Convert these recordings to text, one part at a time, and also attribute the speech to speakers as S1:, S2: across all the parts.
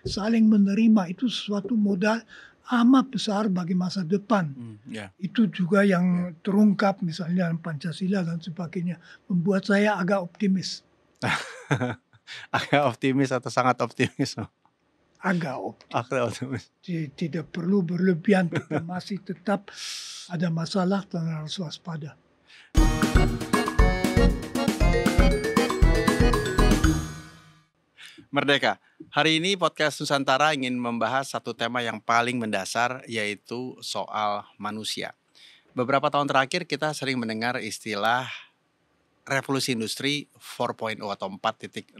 S1: saling menerima itu sesuatu modal amat besar bagi masa depan.
S2: Ya.
S1: Itu juga yang terungkap misalnya dalam Pancasila dan sebagainya, membuat saya agak optimis.
S2: Agak optimis atau sangat optimis?
S1: Agak optimis.
S2: Agak optimis.
S1: Tidak perlu berlebihan, kita masih tetap ada masalah dan harus waspada.
S2: Merdeka. Hari ini podcast Nusantara ingin membahas satu tema yang paling mendasar, yaitu soal manusia. Beberapa tahun terakhir kita sering mendengar istilah revolusi industri 4.0 atau 4.0,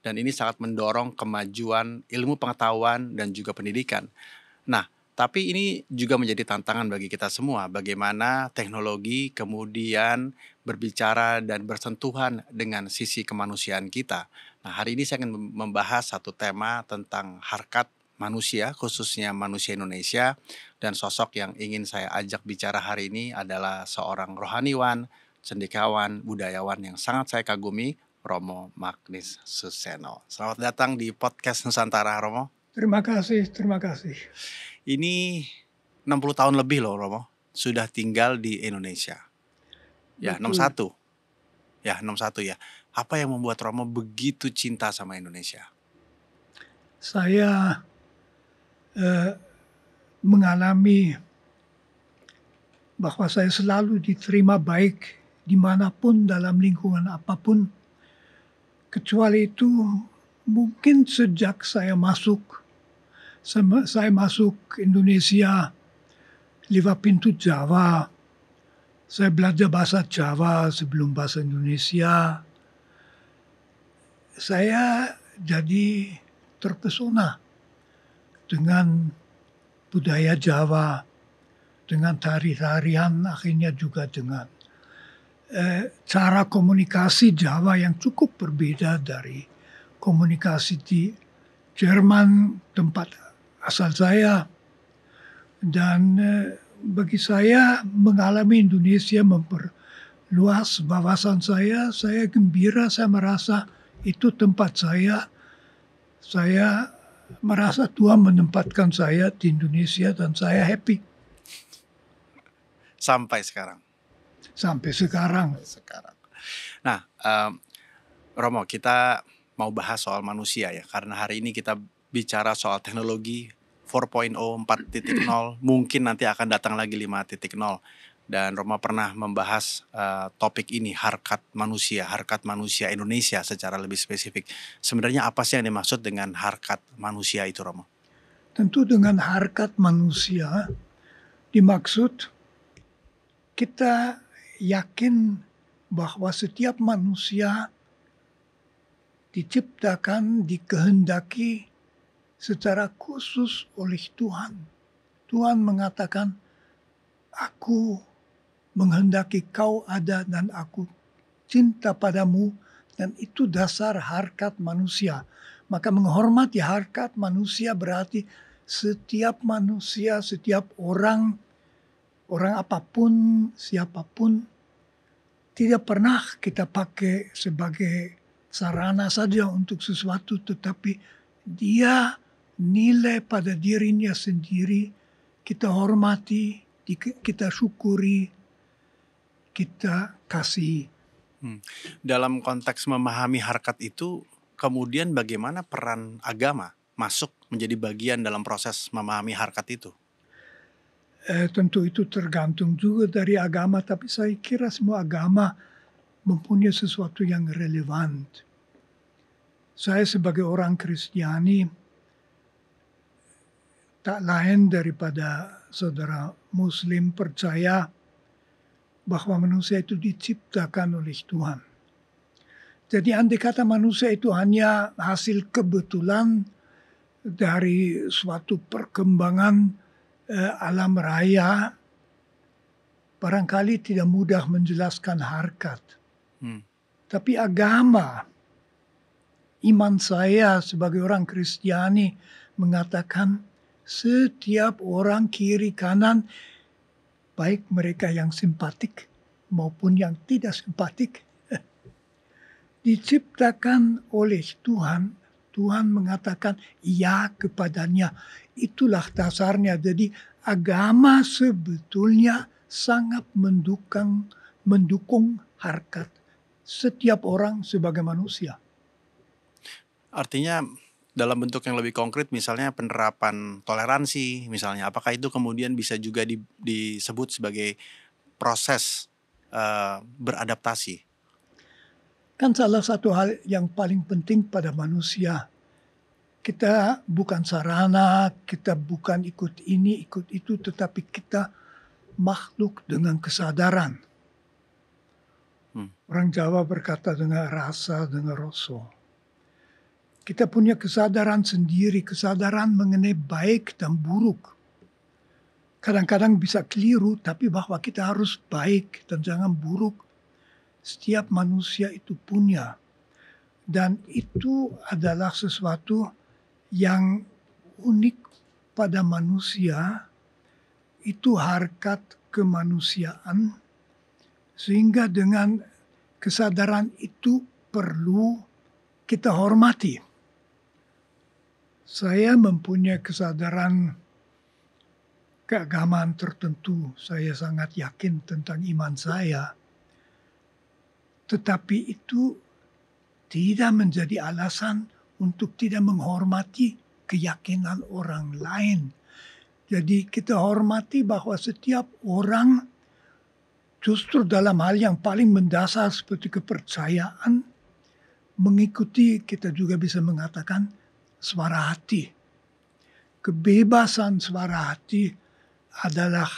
S2: dan ini sangat mendorong kemajuan ilmu pengetahuan dan juga pendidikan. Nah, tapi ini juga menjadi tantangan bagi kita semua, bagaimana teknologi kemudian berbicara dan bersentuhan dengan sisi kemanusiaan kita. Nah, hari ini saya akan membahas satu tema tentang harkat manusia, khususnya manusia Indonesia, dan sosok yang ingin saya ajak bicara hari ini adalah seorang rohaniwan, cendekiawan, budayawan yang sangat saya kagumi, Romo Magnis Suseno. Selamat datang di podcast Nusantara, Romo.
S1: Terima kasih, terima kasih.
S2: Ini 60 tahun lebih loh, Romo, sudah tinggal di Indonesia. Ya,
S1: Betul.
S2: 61. Ya, 61 ya. Apa yang membuat Romo begitu cinta sama Indonesia?
S1: Saya mengalami bahwa saya selalu diterima baik dimanapun dalam lingkungan apapun. Kecuali itu mungkin sejak saya masuk Indonesia lewat pintu Jawa. Saya belajar bahasa Jawa sebelum bahasa Indonesia. Saya jadi terpesona dengan budaya Jawa, dengan tari-tarian, akhirnya juga dengan cara komunikasi Jawa yang cukup berbeda dari komunikasi di Jerman, tempat asal saya. Dan bagi saya mengalami Indonesia memperluas wawasan saya gembira, saya merasa itu tempat saya. Saya merasa Tuhan menempatkan saya di Indonesia dan saya happy.
S2: Sampai sekarang.
S1: Sampai sekarang.
S2: Nah, Romo, kita mau bahas soal manusia ya, karena hari ini kita bicara soal teknologi 4.0, 4.0, mungkin nanti akan datang lagi 5.0. Dan Romo pernah membahas topik ini, harkat manusia Indonesia secara lebih spesifik. Sebenarnya apa sih yang dimaksud dengan harkat manusia itu, Romo?
S1: Tentu dengan harkat manusia dimaksud kita yakin bahwa setiap manusia diciptakan, dikehendaki secara khusus oleh Tuhan. Tuhan mengatakan, aku menghendaki kau ada dan aku cinta padamu, dan itu dasar harkat manusia. Maka menghormati harkat manusia berarti setiap manusia, setiap orang apapun, siapapun, tidak pernah kita pakai sebagai sarana saja untuk sesuatu, tetapi dia nilai pada dirinya sendiri, kita hormati, kita syukuri, kita kasih.
S2: Dalam konteks memahami harkat itu, kemudian bagaimana peran agama masuk menjadi bagian dalam proses memahami harkat itu?
S1: Tentu itu tergantung juga dari agama, tapi saya kira semua agama mempunyai sesuatu yang relevan. Saya sebagai orang Kristiani tak lain daripada saudara Muslim percaya bahwa manusia itu diciptakan oleh Tuhan. Jadi andai kata manusia itu hanya hasil kebetulan dari suatu perkembangan alam raya, barangkali tidak mudah menjelaskan harkat. Tapi agama, iman saya sebagai orang Kristiani mengatakan setiap orang kiri kanan, baik mereka yang simpatik maupun yang tidak simpatik, diciptakan oleh Tuhan. Tuhan mengatakan iya kepadanya. Itulah dasarnya. Jadi agama sebetulnya sangat mendukung harkat setiap orang sebagai manusia.
S2: Artinya dalam bentuk yang lebih konkret misalnya penerapan toleransi misalnya, apakah itu kemudian bisa juga disebut sebagai proses, beradaptasi?
S1: Kan salah satu hal yang paling penting pada manusia, kita bukan sarana, kita bukan ikut ini, ikut itu, tetapi kita makhluk dengan kesadaran. Orang Jawa berkata dengan rasa, dengan rasa. Kita punya kesadaran sendiri, kesadaran mengenai baik dan buruk. Kadang-kadang bisa keliru, tapi bahwa kita harus baik dan jangan buruk. Setiap manusia itu punya. Dan itu adalah sesuatu yang unik pada manusia, itu harkat kemanusiaan, sehingga dengan kesadaran itu perlu kita hormati. Saya mempunyai kesadaran keagamaan tertentu. Saya sangat yakin tentang iman saya. Tetapi itu tidak menjadi alasan untuk tidak menghormati keyakinan orang lain. Jadi kita hormati bahwa setiap orang justru dalam hal yang paling mendasar seperti kepercayaan, mengikuti, kita juga bisa mengatakan, suara hati. Kebebasan suara hati adalah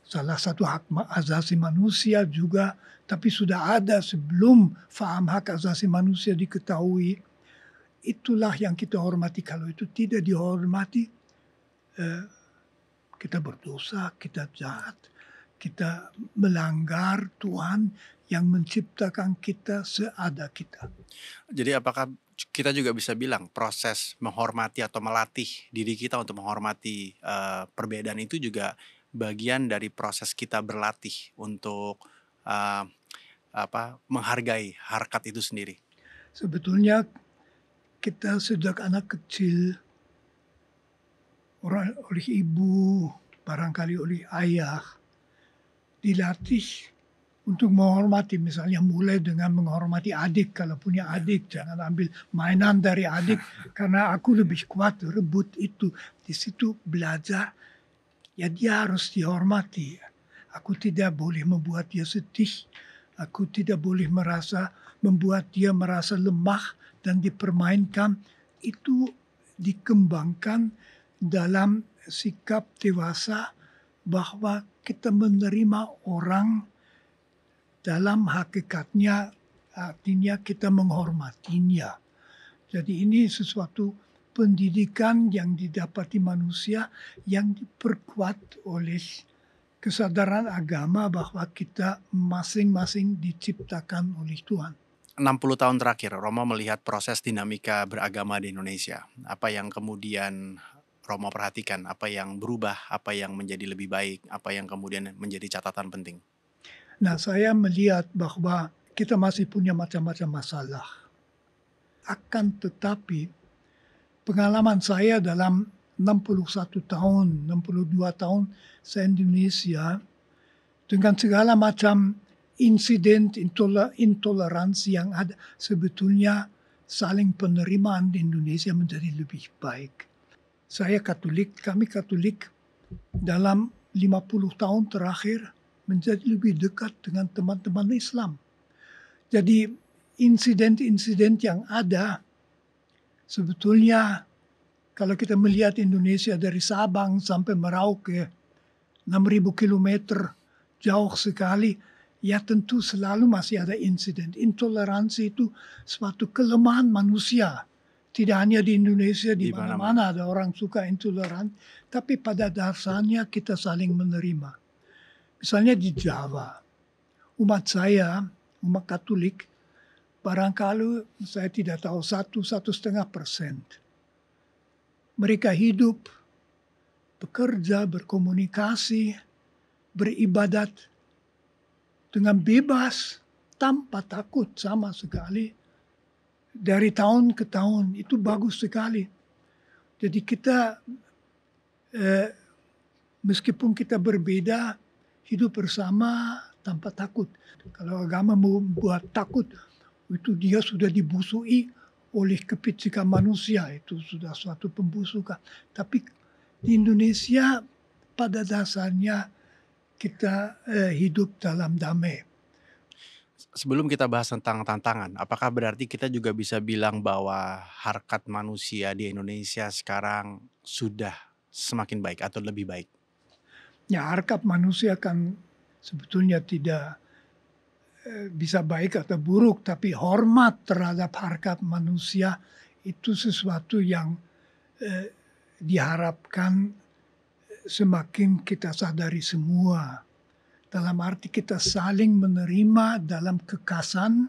S1: salah satu hak asasi manusia juga, tapi sudah ada sebelum faham hak asasi manusia diketahui. Itulah yang kita hormati. Kalau itu tidak dihormati, kita berdosa, kita jahat, kita melanggar Tuhan yang menciptakan kita seada kita.
S2: Jadi apakah kita juga bisa bilang proses menghormati atau melatih diri kita untuk menghormati perbedaan itu juga bagian dari proses kita berlatih untuk menghargai harkat itu sendiri?
S1: Sebetulnya kita sejak anak kecil, oleh ibu, barangkali oleh ayah, dilatih untuk menghormati, misalnya mulai dengan menghormati adik. Kalau punya adik, jangan ambil mainan dari adik karena aku lebih kuat, rebut itu. Di situ belajar, ya dia harus dihormati. Aku tidak boleh membuat dia sedih. Aku tidak boleh membuat dia merasa lemah dan dipermainkan. Itu dikembangkan dalam sikap dewasa bahwa kita menerima orang dalam hakikatnya, artinya kita menghormatinya. Jadi ini sesuatu pendidikan yang didapati manusia yang diperkuat oleh kesadaran agama bahwa kita masing-masing diciptakan oleh Tuhan.
S2: 60 tahun terakhir, Romo melihat proses dinamika beragama di Indonesia. Apa yang kemudian Romo perhatikan? Apa yang berubah? Apa yang menjadi lebih baik? Apa yang kemudian menjadi catatan penting?
S1: Nah, saya melihat bahwa kita masih punya macam-macam masalah. Akan tetapi, pengalaman saya dalam 61 tahun, 62 tahun saya di Indonesia, dengan segala macam insiden intoleransi yang ada, sebetulnya saling penerimaan di Indonesia menjadi lebih baik. Saya Katolik, kami Katolik dalam 50 tahun terakhir menjadi lebih dekat dengan teman-teman Islam. Jadi insiden-insiden yang ada, sebetulnya kalau kita melihat Indonesia dari Sabang sampai Merauke, 6.000 kilometer jauh sekali, ya tentu selalu masih ada insiden. Intoleransi itu suatu kelemahan manusia. Tidak hanya di Indonesia, di mana-mana ada orang suka intoleran, tapi pada dasarnya kita saling menerima. Misalnya di Jawa, umat saya, umat Katolik, barangkali saya tidak tahu 1,5%. Mereka hidup, bekerja, berkomunikasi, beribadat dengan bebas, tanpa takut sama sekali dari tahun ke tahun itu bagus sekali. Jadi kita meskipun kita berbeda, hidup bersama tanpa takut. Kalau agama membuat takut, itu dia sudah dibusui oleh kepicikan manusia, itu sudah suatu pembusukan. Tapi di Indonesia pada dasarnya kita hidup dalam damai.
S2: Sebelum kita bahas tentang tantangan, apakah berarti kita juga bisa bilang bahwa harkat manusia di Indonesia sekarang sudah semakin baik atau lebih baik?
S1: Ya, harkat manusia kan sebetulnya tidak bisa baik atau buruk, tapi hormat terhadap harkat manusia itu sesuatu yang diharapkan semakin kita sadari semua. Dalam arti kita saling menerima dalam kekasan.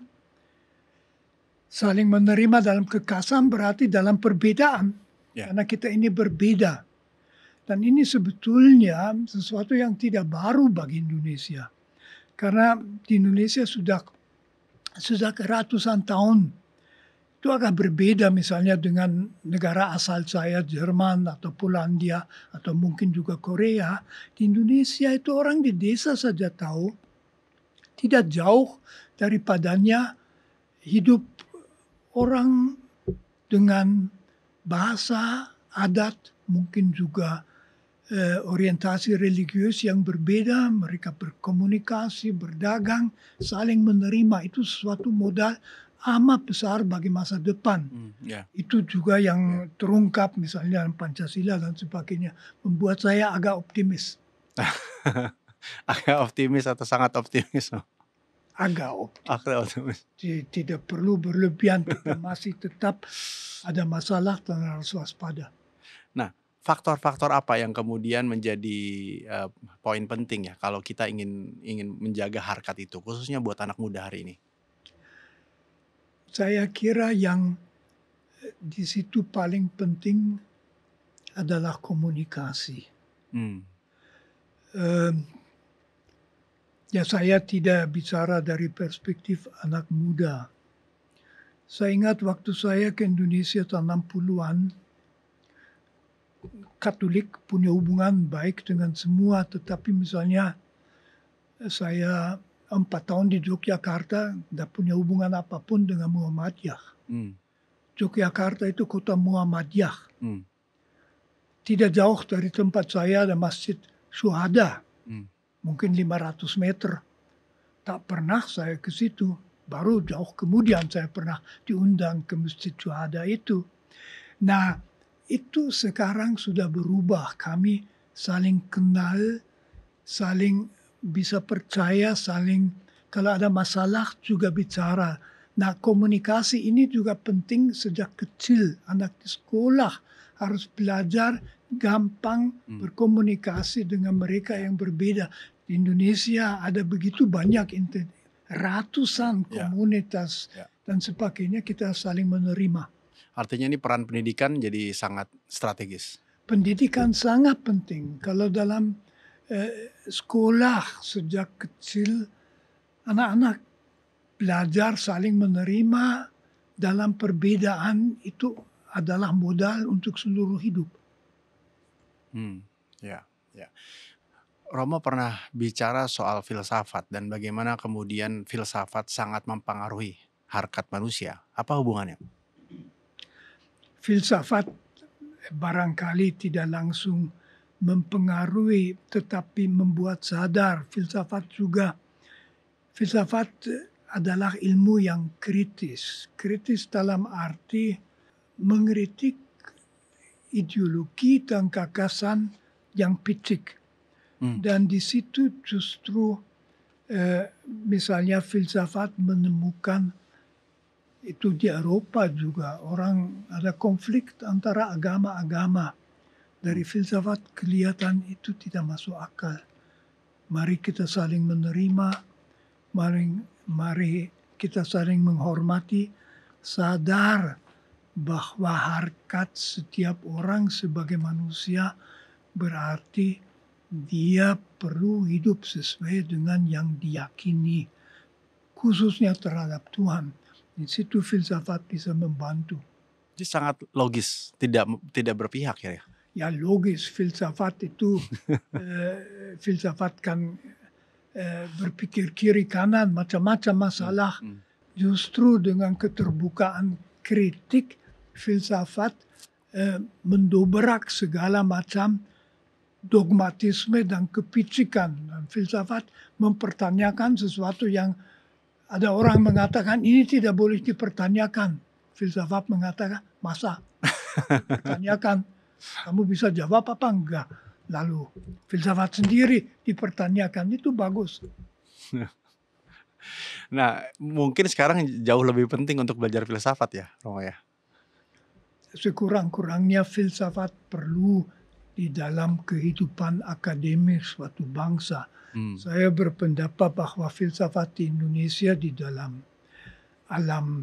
S1: Saling menerima dalam kekasan berarti dalam perbedaan.
S2: Ya.
S1: Karena kita ini berbeda. Dan ini sebetulnya sesuatu yang tidak baru bagi Indonesia. Karena di Indonesia sudah ratusan tahun. Itu agak berbeda misalnya dengan negara asal saya, Jerman atau Polandia atau mungkin juga Korea. Di Indonesia itu orang di desa saja tahu, tidak jauh daripadanya hidup orang dengan bahasa, adat, mungkin juga orientasi religius yang berbeda. Mereka berkomunikasi, berdagang, saling menerima. Itu suatu modal amat besar bagi masa depan. Itu juga yang terungkap misalnya dalam Pancasila dan sebagainya. Membuat saya agak optimis.
S2: Agak optimis atau sangat optimis?
S1: Agak
S2: optimis.
S1: Tidak perlu berlebihan, kita masih tetap ada masalah dan harus waspada.
S2: Nah, faktor-faktor apa yang kemudian menjadi poin penting ya kalau kita ingin menjaga harkat itu, khususnya buat anak muda hari ini?
S1: Saya kira yang di situ paling penting adalah komunikasi. Ya, saya tidak bicara dari perspektif anak muda. Saya ingat waktu saya ke Indonesia tahun 60-an, Katolik punya hubungan baik dengan semua, tetapi misalnya saya 4 tahun di Yogyakarta tidak punya hubungan apapun dengan Muhammadiyah. Yogyakarta itu kota Muhammadiyah. Tidak jauh dari tempat saya ada Masjid Syuhada. Mungkin 500 meter. Tak pernah saya ke situ. Baru jauh kemudian saya pernah diundang ke Masjid Syuhada itu. Nah, itu sekarang sudah berubah. Kami saling kenal, saling bisa percaya, saling kalau ada masalah juga bicara. Nah, komunikasi ini juga penting sejak kecil. Anak di sekolah harus belajar gampang berkomunikasi dengan mereka yang berbeda. Di Indonesia ada begitu banyak ratusan komunitas dan sebagainya, kita saling menerima.
S2: Artinya ini peran pendidikan jadi sangat strategis.
S1: Pendidikan sangat penting. Kalau dalam sekolah sejak kecil, anak-anak belajar saling menerima dalam perbedaan, itu adalah modal untuk seluruh hidup.
S2: Romo pernah bicara soal filsafat dan bagaimana kemudian filsafat sangat mempengaruhi harkat manusia. Apa hubungannya?
S1: Filsafat barangkali tidak langsung mempengaruhi tetapi membuat sadar. Filsafat adalah ilmu yang kritis. Kritis dalam arti mengkritik ideologi dan gagasan yang picik. Dan di situ justru misalnya filsafat menemukan itu di Eropa juga orang ada konflik antara agama-agama. Dari filsafat kelihatan itu tidak masuk akal. Mari kita saling menerima, mari kita saling menghormati, sadar bahwa harkat setiap orang sebagai manusia berarti dia perlu hidup sesuai dengan yang diyakini, khususnya terhadap Tuhan. Di situ filsafat bisa membantu.
S2: Jadi sangat logis, tidak berpihak ya.
S1: Ya logis, filsafat itu filsafat kan berpikir kiri kanan macam-macam masalah. Justru dengan keterbukaan kritik, filsafat mendobrak segala macam dogmatisme dan kepicikan. Dan filsafat mempertanyakan sesuatu yang ada orang mengatakan ini tidak boleh dipertanyakan. Filsafat mengatakan masa dipertanyakan, kamu bisa jawab apa enggak. Lalu filsafat sendiri dipertanyakan, itu bagus.
S2: Nah, mungkin sekarang jauh lebih penting untuk belajar filsafat ya, Romo ya.
S1: Sekurang-kurangnya filsafat perlu di dalam kehidupan akademis suatu bangsa. Saya berpendapat bahwa filsafat di Indonesia di dalam alam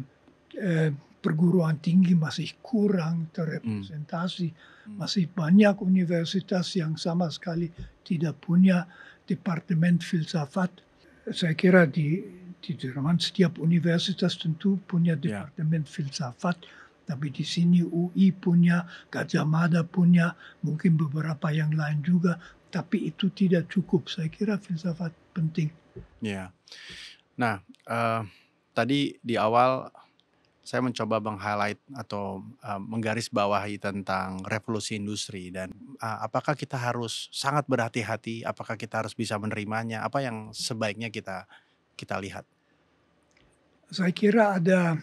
S1: perguruan tinggi masih kurang terrepresentasi. Masih banyak universitas yang sama sekali tidak punya departemen filsafat. Saya kira di Jerman setiap universitas tentu punya departemen filsafat. Tapi di sini UI punya, Gajah Mada punya, mungkin beberapa yang lain juga. Tapi itu tidak cukup. Saya kira filsafat penting.
S2: Ya. Nah, tadi di awal saya mencoba meng-highlight atau menggarisbawahi tentang revolusi industri dan apakah kita harus sangat berhati-hati, apakah kita harus bisa menerimanya, apa yang sebaiknya kita lihat?
S1: Saya kira ada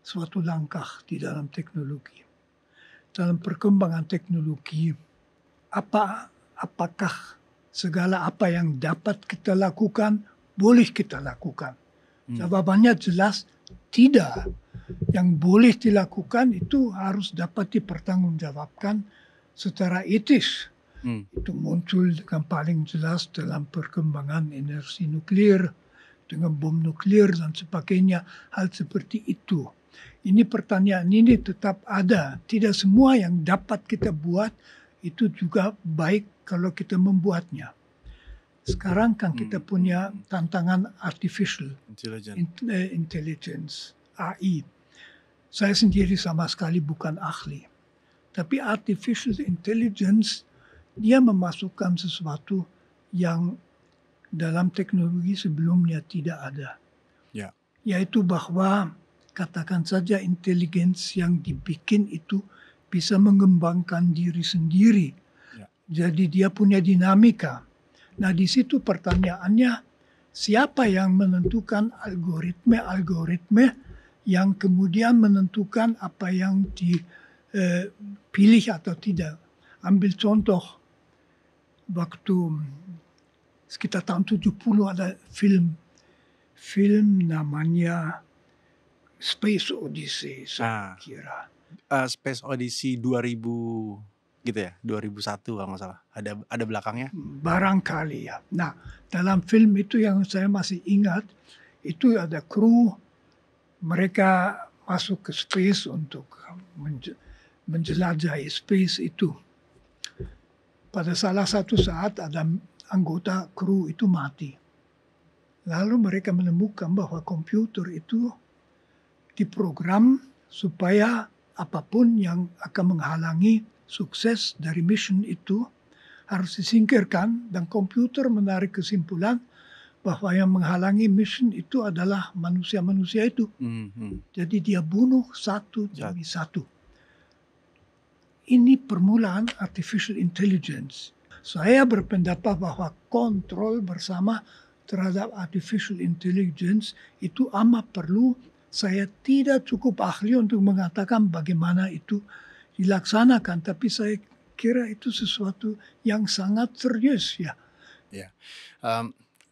S1: suatu langkah di dalam teknologi. Dalam perkembangan teknologi, apakah segala apa yang dapat kita lakukan, boleh kita lakukan? Jawabannya jelas tidak. Yang boleh dilakukan itu harus dapat dipertanggungjawabkan secara etis. Itu muncul dengan paling jelas dalam perkembangan energi nuklir, dengan bom nuklir dan sebagainya, hal seperti itu. Ini pertanyaan ini tetap ada. Tidak semua yang dapat kita buat itu juga baik kalau kita membuatnya. Sekarang kan kita punya tantangan artificial intelligence, AI. Saya sendiri sama sekali bukan ahli. Tapi artificial intelligence, dia memasukkan sesuatu yang dalam teknologi sebelumnya tidak ada. Yaitu bahwa katakan saja inteligens yang dibikin itu bisa mengembangkan diri sendiri. Jadi dia punya dinamika. Nah di situ pertanyaannya, siapa yang menentukan algoritme yang kemudian menentukan apa yang dipilih atau tidak. Ambil contoh, waktu sekitar tahun 70 ada film namanya Space Odyssey, saya kira.
S2: Space Odyssey 2000 gitu ya, 2001 kalau nggak salah. Ada belakangnya?
S1: Barangkali ya. Nah, dalam film itu yang saya masih ingat, itu ada kru, mereka masuk ke space untuk menjelajahi space itu. Pada salah satu saat ada anggota kru itu mati. Lalu mereka menemukan bahwa komputer itu diprogram supaya apapun yang akan menghalangi sukses dari mission itu harus disingkirkan, dan komputer menarik kesimpulan bahwa yang menghalangi mission itu adalah manusia-manusia itu. Jadi dia bunuh satu demi satu. Ini permulaan artificial intelligence. Saya berpendapat bahwa kontrol bersama terhadap artificial intelligence itu amat perlu. Saya tidak cukup ahli untuk mengatakan bagaimana itu dilaksanakan, tapi saya kira itu sesuatu yang sangat serius ya.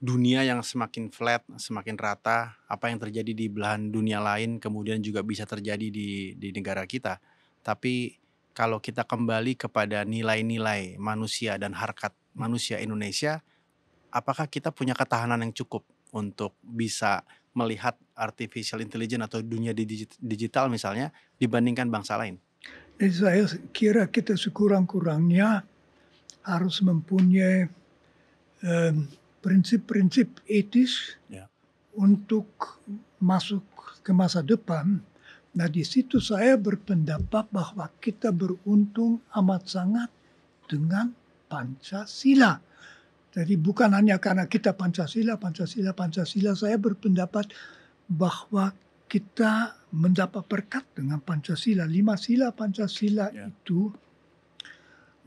S2: Dunia yang semakin flat, semakin rata, apa yang terjadi di belahan dunia lain kemudian juga bisa terjadi di negara kita. Tapi kalau kita kembali kepada nilai-nilai manusia dan harkat manusia Indonesia, apakah kita punya ketahanan yang cukup untuk bisa melihat artificial intelligence atau dunia digital misalnya dibandingkan bangsa lain?
S1: Saya kira kita sekurang-kurangnya harus mempunyai prinsip-prinsip etis untuk masuk ke masa depan. Nah, di situ saya berpendapat bahwa kita beruntung amat sangat dengan Pancasila. Jadi bukan hanya karena kita Pancasila. Saya berpendapat bahwa kita mendapat berkat dengan Pancasila. 5 sila Pancasila itu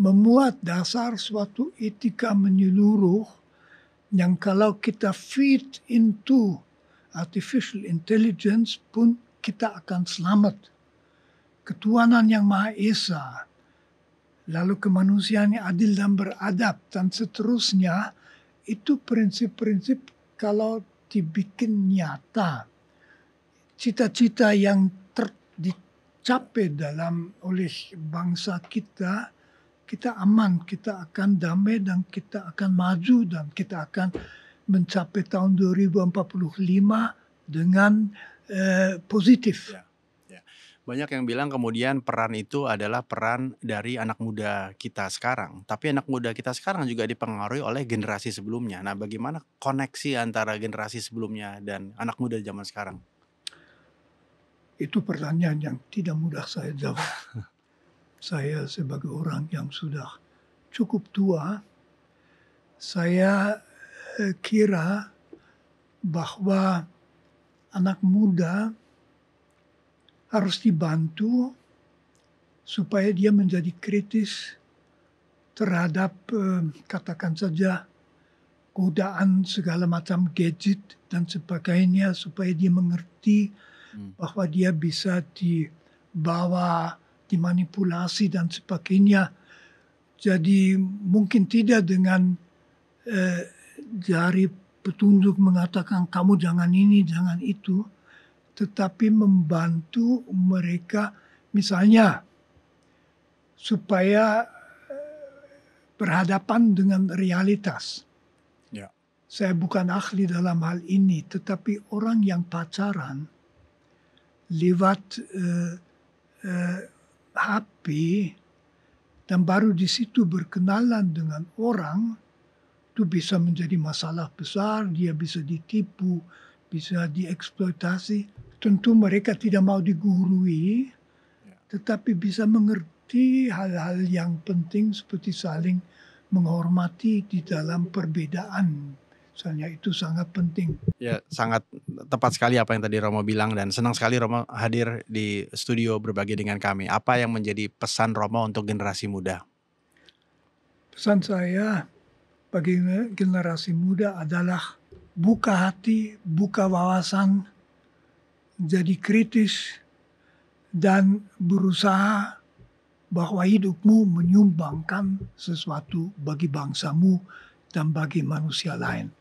S1: memuat dasar suatu etika menyeluruh yang kalau kita feed into artificial intelligence pun kita akan selamat. Ketuhanan yang Maha Esa, lalu kemanusiaan yang adil dan beradab, dan seterusnya, itu prinsip-prinsip kalau dibikin nyata. Cita-cita yang dicapai oleh bangsa kita, kita aman, kita akan damai, dan kita akan maju, dan kita akan mencapai tahun 2045 dengan positif.
S2: Banyak yang bilang kemudian peran itu adalah peran dari anak muda kita sekarang. Tapi anak muda kita sekarang juga dipengaruhi oleh generasi sebelumnya. Nah, bagaimana koneksi antara generasi sebelumnya dan anak muda zaman sekarang?
S1: Itu pertanyaan yang tidak mudah saya jawab. Saya sebagai orang yang sudah cukup tua, saya kira bahwa anak muda harus dibantu supaya dia menjadi kritis terhadap katakan saja godaan segala macam gadget dan sebagainya, supaya dia mengerti bahwa dia bisa dibawa, dimanipulasi dan sebagainya. Jadi mungkin tidak dengan jari petunjuk mengatakan kamu jangan ini, jangan itu, tetapi membantu mereka misalnya supaya berhadapan dengan realitas.
S2: Ya.
S1: Saya bukan ahli dalam hal ini, tetapi orang yang pacaran lewat HP dan baru di situ berkenalan dengan orang, itu bisa menjadi masalah besar, dia bisa ditipu, bisa dieksploitasi. Tentu mereka tidak mau digurui, tetapi bisa mengerti hal-hal yang penting seperti saling menghormati di dalam perbedaan. Misalnya itu sangat penting.
S2: Ya, sangat tepat sekali apa yang tadi Romo bilang, dan senang sekali Romo hadir di studio berbagi dengan kami. Apa yang menjadi pesan Romo untuk generasi muda?
S1: Pesan saya bagi generasi muda adalah buka hati, buka wawasan, jadi kritis, dan berusaha bahwa hidupmu menyumbangkan sesuatu bagi bangsamu dan bagi manusia lain.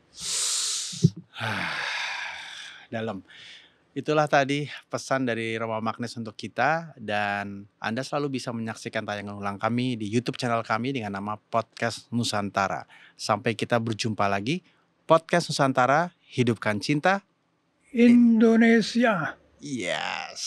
S2: Dalam. Itulah tadi pesan dari Romo Magnus untuk kita, dan Anda selalu bisa menyaksikan tayangan ulang kami di YouTube channel kami dengan nama Podcast Nusantara. Sampai kita berjumpa lagi. Podcast Nusantara, hidupkan cinta
S1: Indonesia.
S2: Yes.